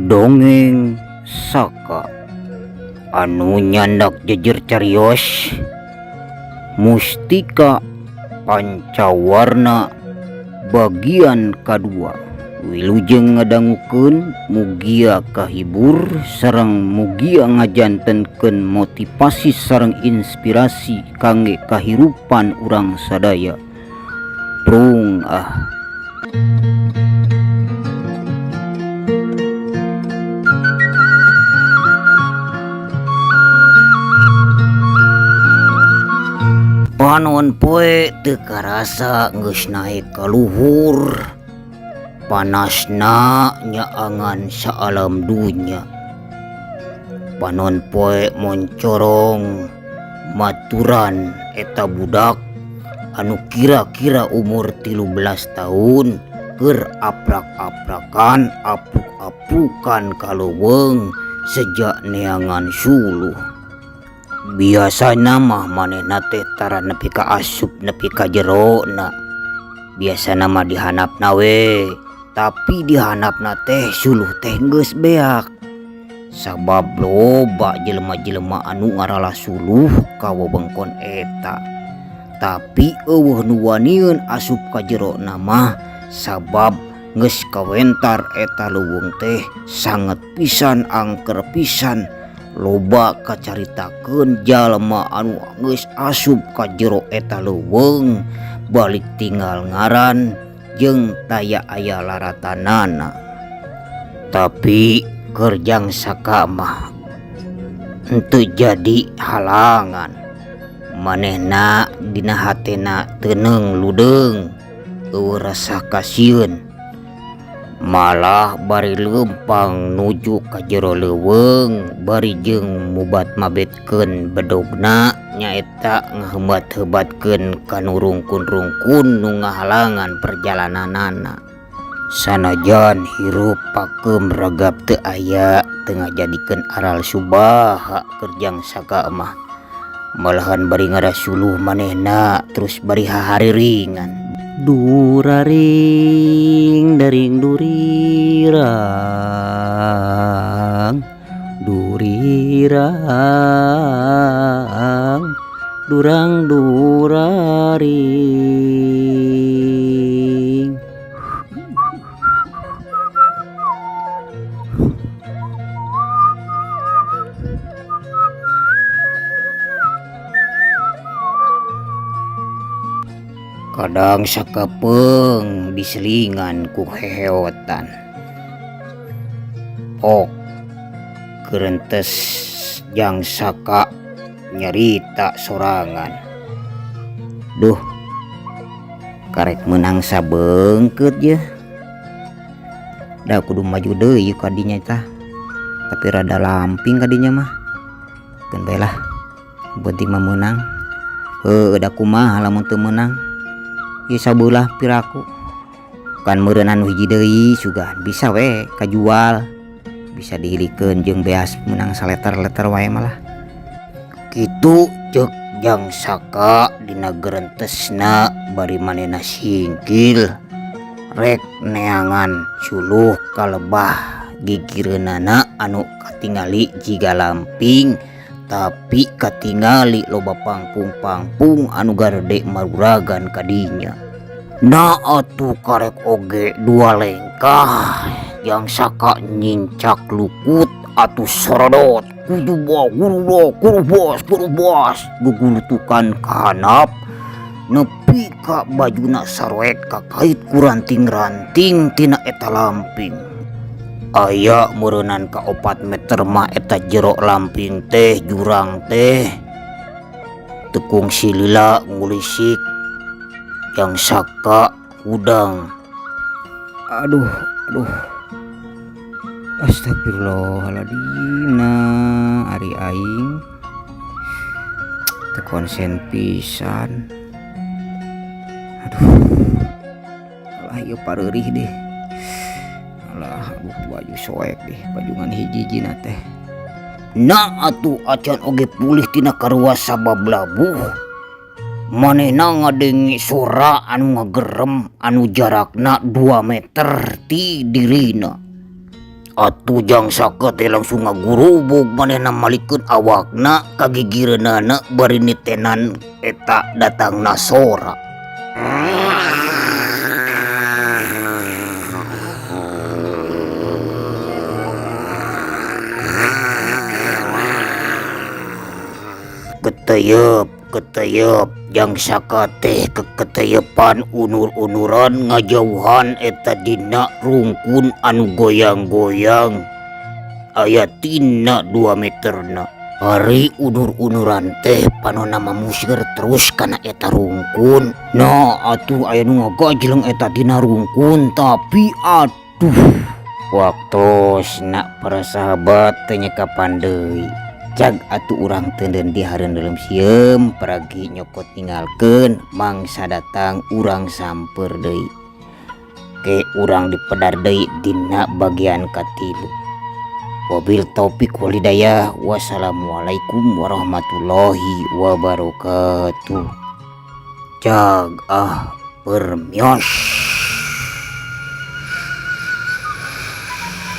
Dongeng Saka anu nyandak jejer carios Mustika Pancawarna bagian kedua. Wilujeng ngadangukeun mugia kahibur sareng mugia ngajantenkeun motivasi sareng inspirasi kangge kahirupan urang sadaya. Prung panon poe teu karasa geus naek ka luhur, panasna nyaangan saalam dunya. Panon poe moncorong maturan eta budak anu kira-kira umur 13 tahun keur aprak-aprakan apuk-apukan kaleuweung sejak neangan suluh. Biasana mah manehna teh tara nepi ka asup nepi ka jerona. Biasana mah dihanapna we, tapi dihanapna teh suluh teh geus beak. Sabab loba jelema-jelema anu ngaralah suluh ka wewengkon eta. Tapi eueuh nu wanieun asup ka jerona mah sabab geus kawentar eta leuweung teh sanget pisan angker pisan. Loba kacaritakeun jalma anu geus asup ka jero eta leuweung balik tinggal ngaran jeung taya aya laratanana. Tapi kerjang saka mah henteu jadi halangan. Manehna dina hatena teuneng ludeung, eueuh rasa kasieun. Malah bari leumpang nuju ka jero leuweung bari jeung mubat mabetkeun bedogna nyaeta ngahebat-hebatkeun kanu rungkun-rungkun nu ngahalangan perjalananana. Sanajan hirup pakeum ragap teu aya teu ngajadikeun aral subaha kerjang saka mah. Malahan bari ngarasuluh manehna terus bari hahariringan. Duraring daring durirang, durirang, durang duraring. Kadang sakapeung diselingan ku heheotan. Keurentes jang saka nyarita sorangan. Duh, karek menang sabeungkeut je. Da kudu maju deui ka dinya tah. Tapi rada lamping ka dinya mah. Keun bae lah. Penting mah meunang. Da kumaha lamun teu meunang. Ieu sabeula piraku kan meureun anu hiji deui sugan bisa we kajual, bisa dihilikeun jeung beas menang saleter-leter wae malah. Kitu ceuk jang saka dina gerentesna bari manehna singkil rek neangan suluh kalebah gigireunana anu katingali jiga lamping. Tapi katingali loba pangpung-pangpung anu garede maruragan kadinya. Na atuh karek oge dua lengkah yang saka nyincak lukut atuh sorodot kudu bos gugulutukan kahanap nepi ka bajuna sarwet kakait ku ranting-ranting tina eta lamping. Aya meureunnan ka 4 meter mah eta jero lamping teh jurang teh. Tekung silila ngulisik yang saka udang. Aduh. Astagfirullahaladzim. Nah, ari aing teu konsen pisan. Aduh. Alah ieu pareurih deh. Alah baju soek deh bajungan hiji-hijina teh. Na atuh acan oge pulih tina karua sabab labuh. Manehna ngadengi suara anu ngagerem anu jarakna 2 meter ti dirina. atuh jang sakete langsung ngagurubug manehna malikeun awakna kagigireunana bari nitenan eta datangna sora. Keteyep jang sakate keketeyepan unur-unuran ngajauhan eta dina rungkun anu goyang-goyang aya tina 2 meterna. Hari unur-unuran teh panonna mamusir terus kana eta rungkun. Nah atuh aya nu ngagajleng eta dina rungkun tapi aduh waktosna para sahabat teu nyekapan deui. Jag atuh urang tenden di hareun dalam sieum peragi nyokot tinggalkeun mangsa datang urang samper deui. Ke urang dipedar deui dina bagian katilu. Wabil taufik wal hidayah. Wassalamualaikum warahmatullahi wabarakatuh. Jag permios.